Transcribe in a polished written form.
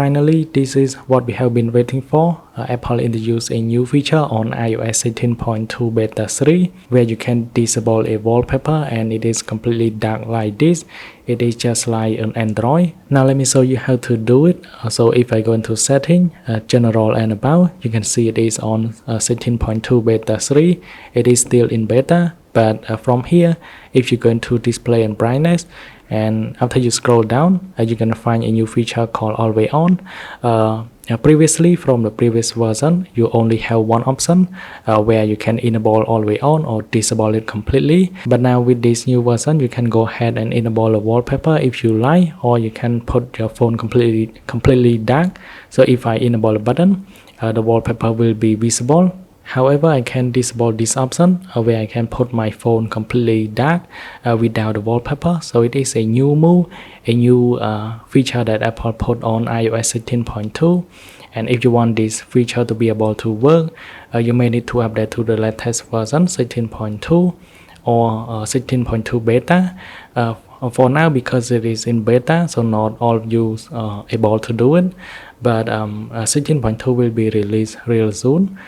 finally, this is what we have been waiting for. Apple introduced a new feature on iOS 18.2 beta 3 where you can disable a wallpaper and it is completely dark like this. It is just like an Android. Now let me show you how to do it. So if I go into setting, general and about, you can see it is on 16.2 beta 3. It is still in beta, but from here, if you go into display and brightness, and after you scroll down, you can find a new feature called always on. Previously, from the previous version, you only have one option where you can enable always on or disable it completely. But now with this new version, you can go ahead and enable a wallpaper if you like, or you can put your phone completely dark. So if I enable a button, the wallpaper will be visible. However, I can disable this option where I can put my phone completely dark without the wallpaper. So it is a new move, a new feature that Apple put on iOS 16.2. And if you want this feature to be able to work, you may need to update to the latest version 16.2 or 16.2 beta. For now, because it is in beta, so not all of you are able to do it. But 16.2 will be released real soon.